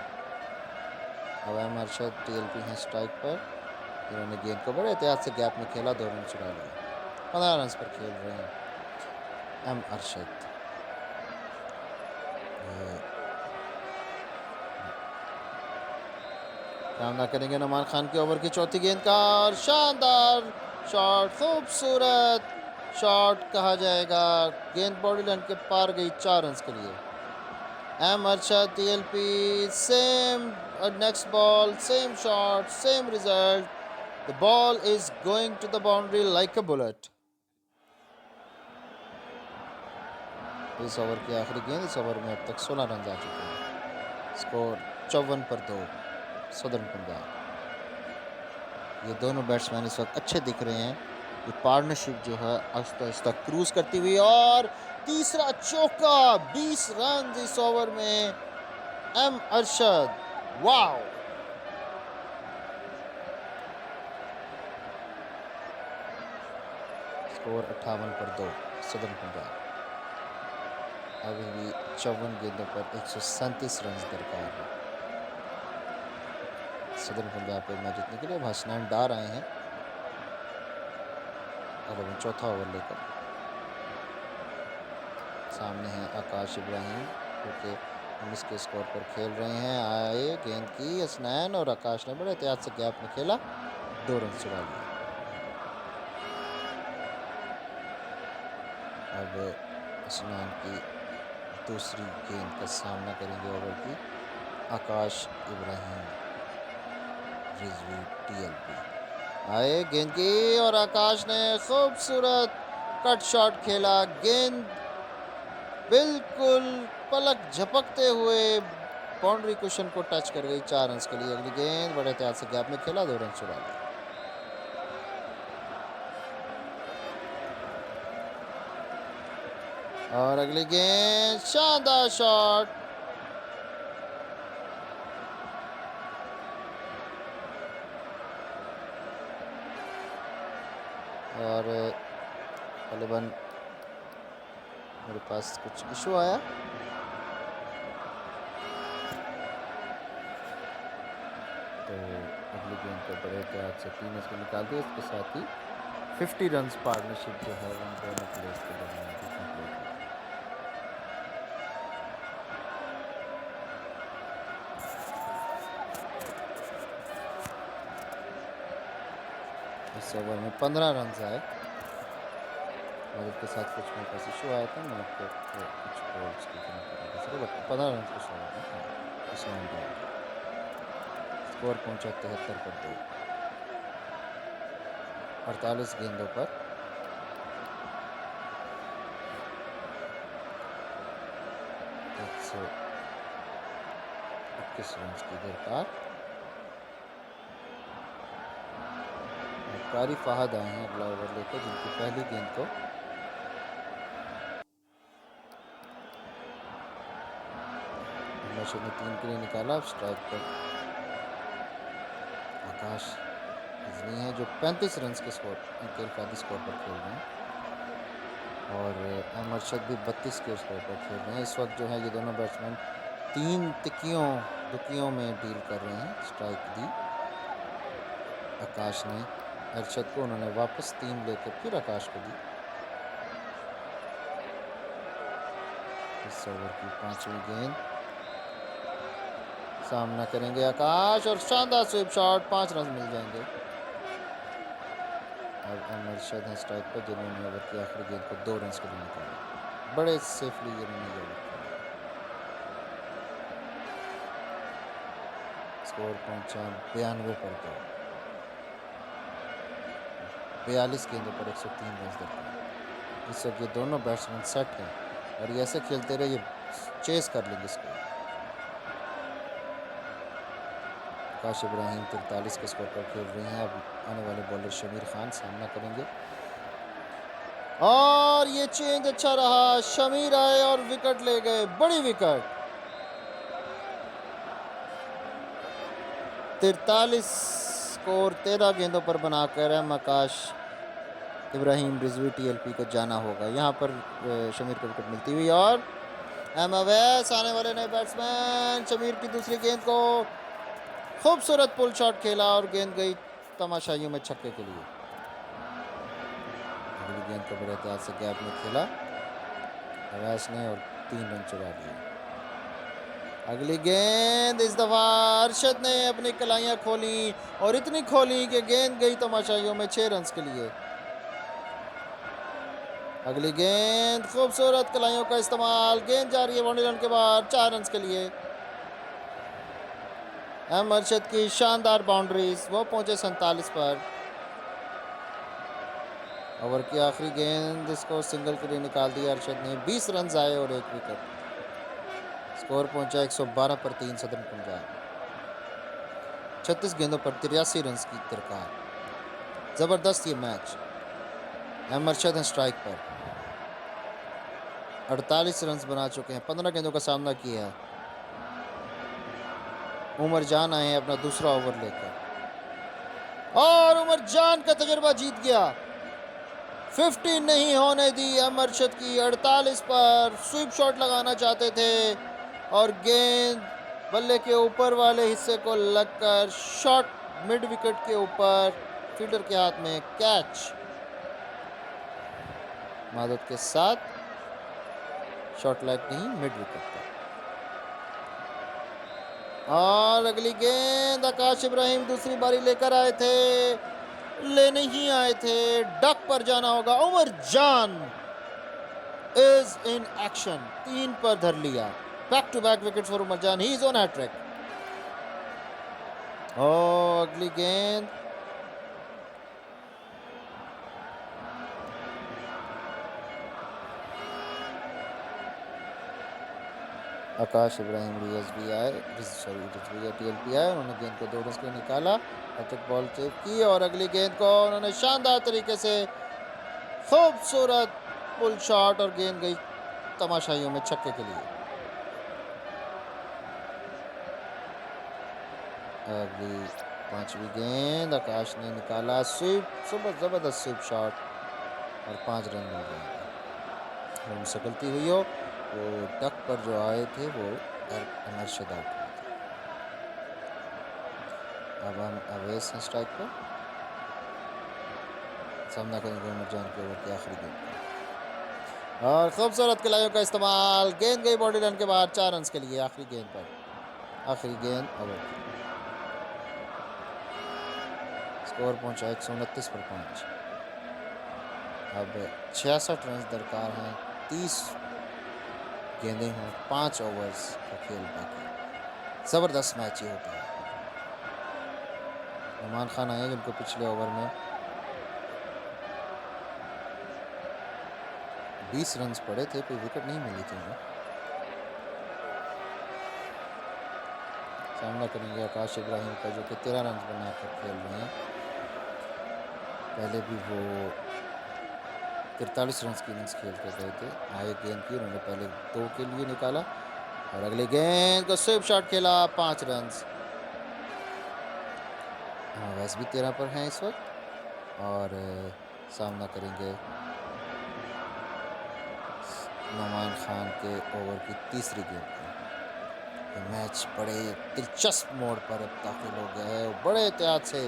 अब एम अरशद टीएलपी हैं स्ट्राइक पर, इन्होंने गेंद को बड़े एहतियात से गैप में खेला, 2 रन चुरा लिए। 15 रन पर खेल रहे हैं एम अरशद। सामना करेंगे नुमान खान के ओवर की चौथी गेंद का और शानदार शॉट, खूबसूरत शॉट कहा जाएगा, गेंद बॉडी लाइन के पार गई 4 रन के लिए। M Arshad TLP, same next ball, same shot, same result, the ball is going to the boundary like a bullet. इस ओवर की आखिरी गेंद, इस ओवर में अब तक 16 रन आ चुके हैं। स्कोर 54 पर 2 सदर्न पंजाब। ये दोनों बैट्समैन इस वक्त अच्छे दिख रहे हैं। ये पार्टनरशिप जो है आहिस्ता आहिस्ता क्रूज करती हुई और तीसरा चौका, 20 रन इस ओवर में एम अरशद। वाओ! स्कोर 58 पर 2 सदर्न पंजाब। अभी भी 54 गेंदों पर 137 रन दरकार है सदर्न पंजाब को मैच जीतने के लिए। हसनैन डार आए हैं 11 चौथा ओवर लेकर। सामने हैं आकाश इब्राहिम, क्योंकि 19 के स्कोर पर खेल रहे हैं। आए गेंद की हसनैन और आकाश ने बड़े एहतियात से गैप में खेला, 2 रन चुरा लिए। अब हसनैन की दूसरी गेंद का सामना करेंगे ओवर की आकाश इब्राहिम रिजवी टीएलपी। आए गेंद की और आकाश ने खूबसूरत कट शॉट खेला, गेंद बिल्कुल पलक झपकते हुए बाउंड्री कुशन को टच कर गई, 4 रन के लिए। अगली गेंद बड़े एहतियात से गैप में खेला, 2 रन चुरा लिए। और अगली गेंद शानदार शॉट, और गलिबन मेरे पास कुछ इशू आया, तो अगली गेंद को बड़े एहतियात से 3 इसको निकाल दिया। इसके साथ ही 50 रन पार्टनरशिप जो है उन दोनों प्लेयर्स के दरमियान भी कंप्लीट हुई। इस ओवर में 15 रन आए और इसके साथ कुछ मेरे पास इशू आया था, मैं आपको कुछ बॉल्स की 15 रन के स्कोर पहुंचा 73 पर 2। 48 गेंदों पर 121 रन की दरकार। कारी फहद आए हैं अगला ओवर लेकर, जिनकी पहली गेंद को ने 3 के लिए निकाला। स्ट्राइक पर आकाश रिजवी हैं, जो 35 रन के स्कोर के इनफरादी स्कोर पर खेल रहे हैं, और एम अरशद भी 32 के स्कोर पर खेल रहे हैं। इस वक्त जो है ये दोनों बैट्समैन 3 दुकियों में डील कर रहे हैं। स्ट्राइक दी आकाश ने अरशद को, उन्होंने वापस 3 लेकर फिर आकाश को दी। इस ओवर की 5वीं गेंद, सामना करेंगे आकाश और शानदार स्वीप शॉट, 5 रन मिल जाएंगे। अब अरशद हैं स्ट्राइक पर, जिन्होंने ओवर की आखिरी गेंद को 2 रन के लिए निकाला। बड़े सेफली इन्होंने ये ओवर खेला। स्कोर पहुंचा 92 पर 2। 42 गेंदों पर 103 रन दरकार। इस वक्त ये दोनों बैट्समैन सेट हैं और ये ऐसे खेलते रहे, ये चेस कर लेंगे स्कोर। आकाश इब्राहिम 43 के स्कोर पर खेल रहे हैं। अब आने वाले बॉलर शमीर खान सामना करेंगे और ये चेंज अच्छा रहा। शमीर आए और विकेट ले गए, बड़ी विकेट। 43 स्कोर 13 गेंदों पर बनाकर आकाश इब्राहिम रिजवी टीएलपी को जाना होगा। यहाँ पर शमीर को विकेट मिलती हुई और एम अवैस आने वाले नए बैट्समैन। शमीर की दूसरी गेंद को खूबसूरत पुल शॉट खेला और गेंद गई तमाशाइयों में छक्के के लिए। अगली गेंद को बड़े एहतियात से गैप में खेला अवैस ने और 3 रन चुरा लिए। अगली गेंद, इस दफा अरशद ने अपनी कलाइयां खोली और इतनी खोली कि गेंद गई तमाशाइयों में 6 रन के लिए। अगली गेंद, खूबसूरत कलाइयों का इस्तेमाल, गेंद जा रही है बाउंड्री लाइन के बाद 4 रन के लिए। एम अरशद की शानदार बाउंड्रीज, वो पहुंचे 47 पर। ओवर की आखिरी गेंद, इसको सिंगल के लिए निकाल दिया अरशद ने। 20 रन आए और 1 विकेट। स्कोर पहुंचा 112 पर 3 सदर्न पंजाब। 36 गेंदों पर 83 रन की दरकार। जबरदस्त ये मैच। एम अरशद हैं स्ट्राइक पर, 48 रन बना चुके हैं, 15 गेंदों का सामना किया है। उमर जान आए हैं अपना दूसरा ओवर लेकर और उमर जान का तजुर्बा जीत गया। 50 नहीं होने दी एम अरशद की। 48 पर स्वीप शॉट लगाना चाहते थे और गेंद बल्ले के ऊपर वाले हिस्से को लगकर शॉट मिड विकेट के ऊपर, फील्डर के हाथ में कैच। मादद के साथ शॉट लाइक नहीं, मिड विकेट पर। और अगली गेंद, आकाश इब्राहिम दूसरी बारी लेकर आए थे, लेने ही आए थे, डक पर जाना होगा। उमर जान इज इन एक्शन, 3 पर धर लिया। Back to back wicket for Umar Jan, he is on hat trick. और अगली गेंद, आकाश इब्राहिम रिजवी आए, टीएलपी आए, उन्होंने गेंद को 2 रन के निकाला, हैट्रिक बॉल सेव की और अगली गेंद को उन्होंने शानदार तरीके से खूबसूरत पुल शॉट और गेंद गई तमाशाइयों में छक्के के लिए। अगली 5वीं गेंद, आकाश ने निकाला स्वीप, जबरदस्त स्वीप शॉट और 5 रन मिल गए। उनसे गलती हुई हो, वो डक पर जो आए थे वो अरशद आउट हुए थे। अब हम अवैस हैं स्ट्राइक पर, सामना करेंगे उमर जान के ओवर की आखिरी गेंद और खूबसूरत खिलाड़ियों का इस्तेमाल, गेंद गई बॉडी रन के बाद 4 रन के लिए। आखिरी गेंद पर, आखिरी गेंद ओवर की। स्कोर पहुंचा 129 पर 5। अब 66 रन दरकार हैं, 30 गेंदें हों, 5 ओवर्स का खेल बाकी। ज़बरदस्त मैच ये होता है। नुमान खान आए जिनको पिछले ओवर में 20 रन पड़े थे, कोई विकेट नहीं मिली थी उन्हें। सामना करेंगे आकाश इब्राहिम का, जो कि 13 रन बनाकर खेल रहे हैं। पहले भी वो 43 रन की इनिंग्स खेल कर गए थे। आए गेंद की उन्होंने पहले 2 के लिए निकाला और अगले गेंद को स्वीप शॉट खेला, 5 रन। वैसे भी 13 पर हैं इस वक्त और सामना करेंगे नुमान खान के ओवर की तीसरी गेंद का। ये मैच बड़े दिलचस्प मोड़ पर अब दाखिल हो गया है। बड़े एहतियात से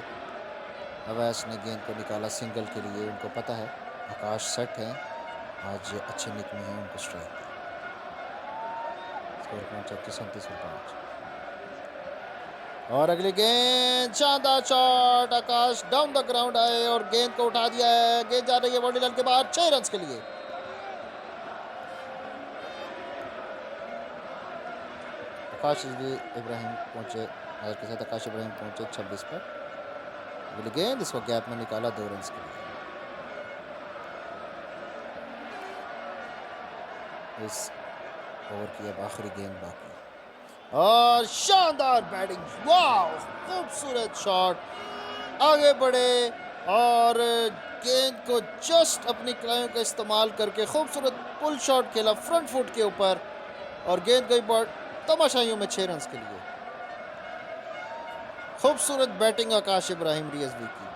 अवैस ने गेंद को निकाला सिंगल के लिए। उनको पता है आकाश सेट है, आज अच्छे निक में है, उनको स्ट्राइक दी। स्कोर पहुंचा 37 और 5। और अगली गेंद शानदार shot, Akash down the ground आए और गेंद को उठा दिया है। गेंद जा रही है बॉडी लाइन के बाहर 6 रन के लिए। आकाश इब्राहिम पहुंचे, नजर के साथ आकाश इब्राहिम पहुंचे 26 पर। अगली गेंद इसको गैप में निकाला 2 रन के लिए। इस ओवर की अब आखिरी गेंद बाकी और शानदार बैटिंग, वाह खूबसूरत शॉट, आगे बढ़े और गेंद को जस्ट अपनी कलाइयों का इस्तेमाल करके खूबसूरत पुल शॉट खेला फ्रंट फुट के ऊपर और गेंद गई बॉल तमाशाइयों में 6 रन के लिए। खूबसूरत बैटिंग आकाश इब्राहिम रिजवी की।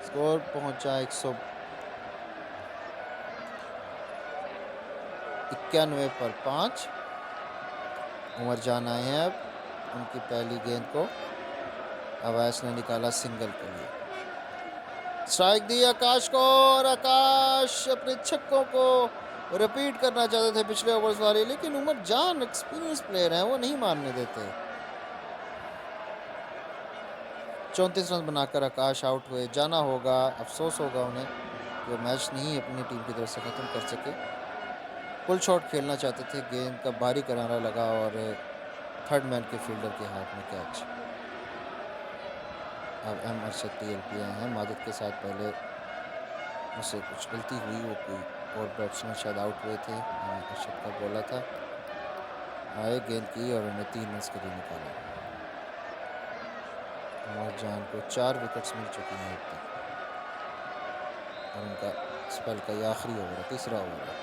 स्कोर पहुंचा 191 पर 5। उमर जान आए हैं अब। उनकी पहली गेंद को अवैस ने निकाला सिंगल के लिए। स्ट्राइक दी आकाश को और आकाश अपने छक्कों को रिपीट करना चाहते थे पिछले ओवर्स वाले, लेकिन उमर जान एक्सपीरियंस प्लेयर हैं, वो नहीं मानने देते। 34 रन बनाकर आकाश आउट हुए। जाना होगा, अफसोस होगा उन्हें कि वो मैच नहीं अपनी टीम की तरफ से ख़त्म कर सके। पुल शॉट खेलना चाहते थे, गेंद का बारी किनारा लगा और थर्ड मैन के फील्डर के हाथ में कैच। अब एम अरशद TLP आए हैं मादद के साथ। पहले मुझसे कुछ गलती हुई, वो कोई और बैट्समैन शायद आउट हुए थे, मैंने अरशद का बोला था। आए, गेंद की और उन्हें 3 रन के लिए निकाला। उमर जान को 4 विकेट्स मिल चुकी हैं अब तक और उनका स्पेल का ये आखिरी ओवर है, तीसरा ओवर है।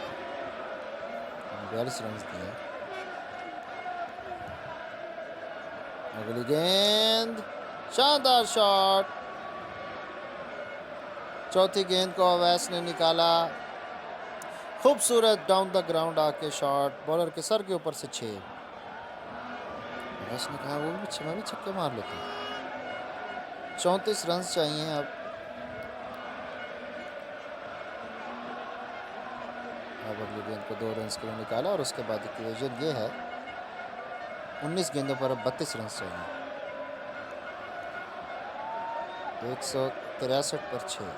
42 रन दिए। अगली गेंद शानदार शॉट, चौथी गेंद को अवैस ने निकाला। खूबसूरत डाउन द ग्राउंड आके शॉट, बॉलर के सर के ऊपर से 6। अवैस ने कहा वो भी मैं भी छक्के मार लेता हूँ। 34 रन चाहिए अब। अगली गेंद को 2 रन के लिए निकाला और उसके बाद इक्वेशन ये है 19 गेंदों पर अब 32 रन चाहिए। 163 पर 6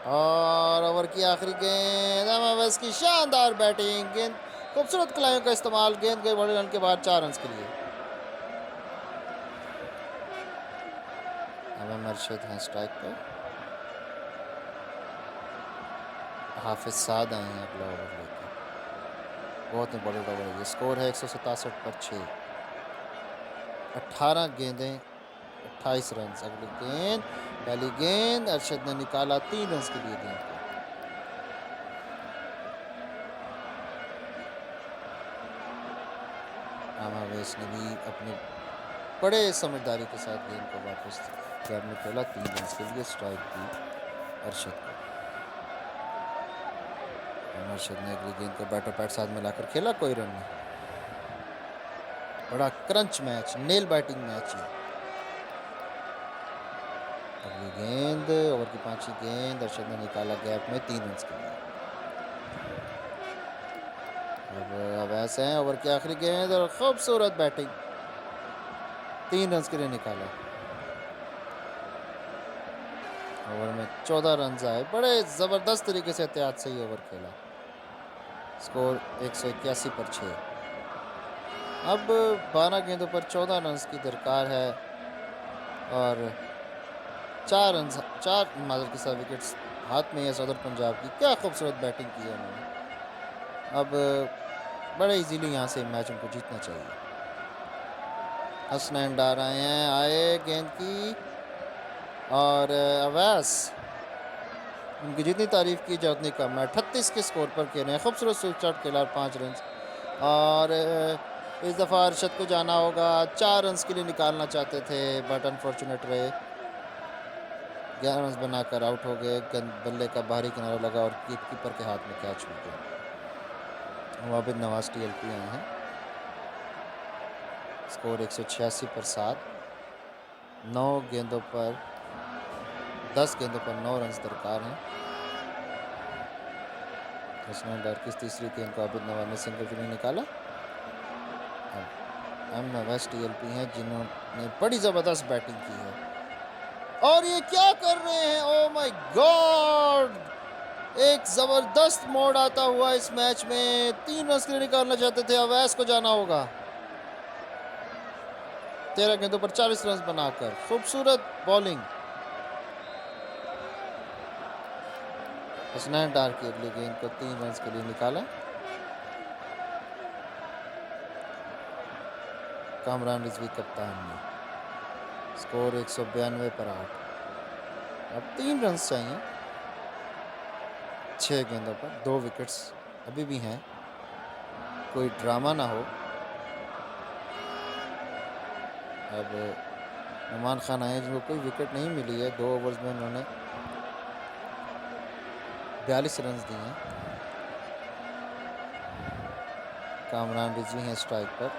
और ओवर की आखिरी गेंद अवैस की शानदार बैटिंग, गेंद खूबसूरत कलाइयों का इस्तेमाल, गेंद गई बॉडी लाइन के बाद 4 रन के लिए। एम अरशद हैं स्ट्राइक पर। हाफिज साद आए हैं अगला ओवर लेकर। बहुत इंपॉर्टेंट ओवर है ये। स्कोर है 167 पर 6। 18 गेंदें 28 रन। अगली गेंद, पहली गेंद अरशद ने निकाला 3 रन के लिए गेंद को। अवैस ने भी अपने बड़े समझदारी के साथ गेंद को वापस कैब में खेला। 3 रन के लिए स्ट्राइक दी अरशद को। अरशद ने अगली गेंद को बैट और पैड साथ मिलाकर खेला, कोई रन नहीं। बड़ा crunch match, nail batting match है। अगली गेंद, ओवर की 5वीं गेंद अरशद ने निकाला गैप में 3 रन के लिए। अब अवैस हैं, ओवर की आखिरी गेंद और खूबसूरत बैटिंग, 3 रन के लिए निकाला। ओवर में 14 रन आए। बड़े ज़बरदस्त तरीके से एहतियात से ही ओवर खेला। स्कोर 181 पर 6। अब 12 गेंदों पर 14 रन की दरकार है और 4 रन, 4 मादर के साथ विकेट्स हाथ में है सदर पंजाब की। क्या खूबसूरत बैटिंग की है उन्होंने। अब बड़े इजीली यहाँ से मैच उनको जीतना चाहिए। हसनैन डार आए हैं, आए गेंद की और अवैस, उनकी जितनी तारीफ की जाए उतनी कम है। 38 के स्कोर पर खेले हैं, खूबसूरत स्विच शॉट खेला 5 रन और इस दफ़ा अरशद को जाना होगा। 4 रन के लिए निकालना चाहते थे बट अनफॉर्चुनेट रहे। 11 रन बनाकर आउट हो गए। बल्ले का बाहरी किनारा लगा और कीपर के हाथ में कैच हो गया। आबिद नवाज TLP आए हैं। स्कोर 186 पर 7। 9 गेंदों पर 10 गेंदों पर 9 रन दरकार हैं। हसनैन डार की तीसरी गेंद को आबिद नवाज ने सिंगल फिनिश निकाला। अब वेस्ट TLP हैं जिन्होंने बड़ी ज़बरदस्त बैटिंग की है। और ये क्या कर रहे हैं, ओ माय गॉड! एक ज़बरदस्त मोड़ आता हुआ इस मैच में। 3 रन के लिए निकालना चाहते थे, अवैस को जाना होगा। 13 गेंदों पर 40 रन बनाकर खूबसूरत बॉलिंग। हसनैन डार की अगली गेंद को 3 रन के लिए निकाला। कामरान रिजवी कप्तान ने। स्कोर 192 पर 8। अब 3 रन चाहिए 6 गेंदों पर। 2 विकेट्स अभी भी हैं, कोई ड्रामा ना हो। अब नुमान खान आए जिनको कोई विकेट नहीं मिली है। 2 ओवर्स में उन्होंने 42 रन दिए हैं। कामरान रिजवी हैं स्ट्राइक पर,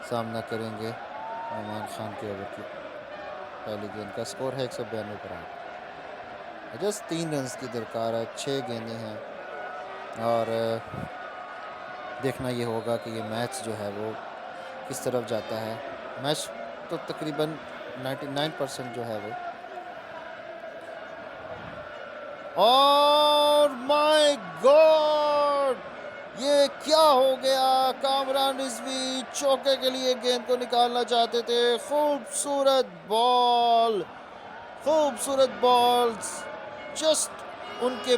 सामना करेंगे नुमान खान के ओवर की पहली गेंद का। स्कोर है 192 पर 8। जस्ट 3 रन की दरकार है, 6 गेंदें हैं। और देखना ये होगा कि ये मैच जो है वो किस तरफ जाता है। मैच तो तकरीबन 99% जो है वो। और माय गॉड, ये क्या हो गया! कामरान रिजवी चौके के लिए गेंद को निकालना चाहते थे। खूबसूरत बॉल, खूबसूरत बॉल्स जस्ट उनके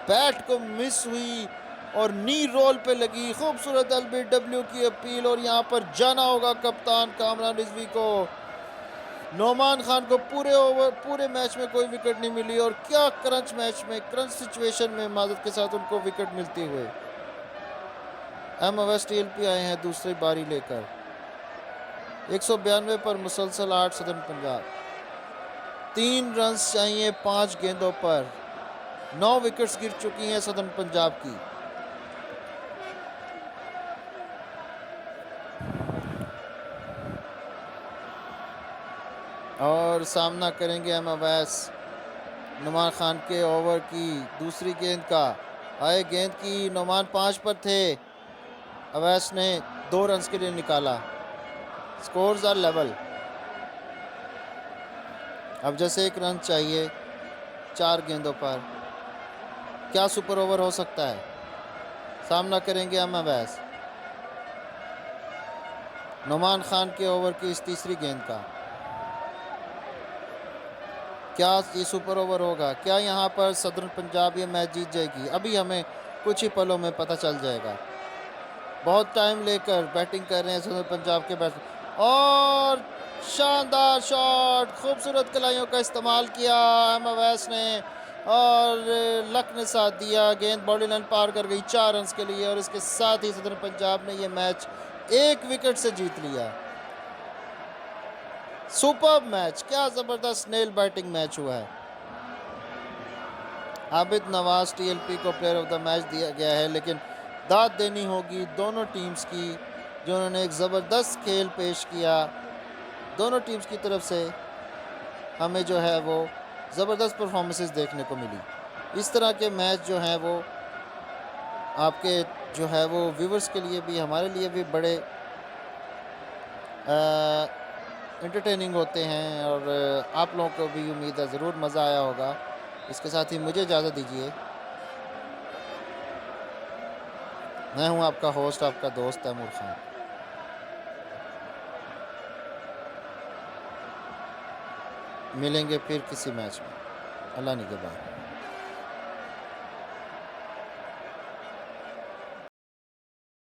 बैट को मिस हुई और नी रोल पे लगी। खूबसूरत LBW की अपील और यहाँ पर जाना होगा कप्तान कामरान रिजवी को। नोमान खान को पूरे मैच में कोई विकेट नहीं मिली और क्या क्रंच मैच में, क्रंच सिचुएशन में मादद के साथ उनको विकेट मिलते हुए। वेस्ट TLP आए हैं दूसरी बारी लेकर। 192 पर मुसलसल 8 सदर्न पंजाब। 3 रन चाहिए 5 गेंदों पर। 9 विकेट्स गिर चुकी हैं सदर्न पंजाब की। और सामना करेंगे अवैस नुमान खान के ओवर की दूसरी गेंद का। आए गेंद की, नुमान 5 पर थे, अवैस ने 2 रन के लिए निकाला। Scores are level. अब जैसे 1 रन चाहिए 4 गेंदों पर। क्या सुपर ओवर हो सकता है? सामना करेंगे अवैस नुमान खान के ओवर की इस तीसरी गेंद का। क्या ये सुपर ओवर होगा? क्या यहाँ पर सदर्न पंजाब ये मैच जीत जाएगी? अभी हमें कुछ ही पलों में पता चल जाएगा। बहुत टाइम लेकर बैटिंग कर रहे हैं सदर्न पंजाब के बैट्समैन। और शानदार शॉट, खूबसूरत कलाइयों का इस्तेमाल किया अवैस ने और लक ने साथ दिया। गेंद बॉडी लाइन पार कर गई 4 रन के लिए और इसके साथ ही सदर्न पंजाब ने ये मैच 1 विकेट से जीत लिया। सुपर मैच, क्या ज़बरदस्त नेल बैटिंग मैच हुआ है। आबिद नवाज TLP को प्लेयर ऑफ द मैच दिया गया है, लेकिन दाद देनी होगी दोनों टीम्स की जिन्होंने एक ज़बरदस्त खेल पेश किया। दोनों टीम्स की तरफ से हमें जो है वो ज़बरदस्त परफॉर्मेंसेस देखने को मिली। इस तरह के मैच जो हैं वो आपके जो है वो व्यूवर्स के लिए भी, हमारे लिए भी बड़े एंटरटेनिंग होते हैं और आप लोगों को भी उम्मीद है ज़रूर मज़ा आया होगा। इसके साथ ही मुझे इजाज़त दीजिए। मैं हूं आपका होस्ट, आपका दोस्त तैमूर खान। मिलेंगे फिर किसी मैच में। अल्लाह निगहबान।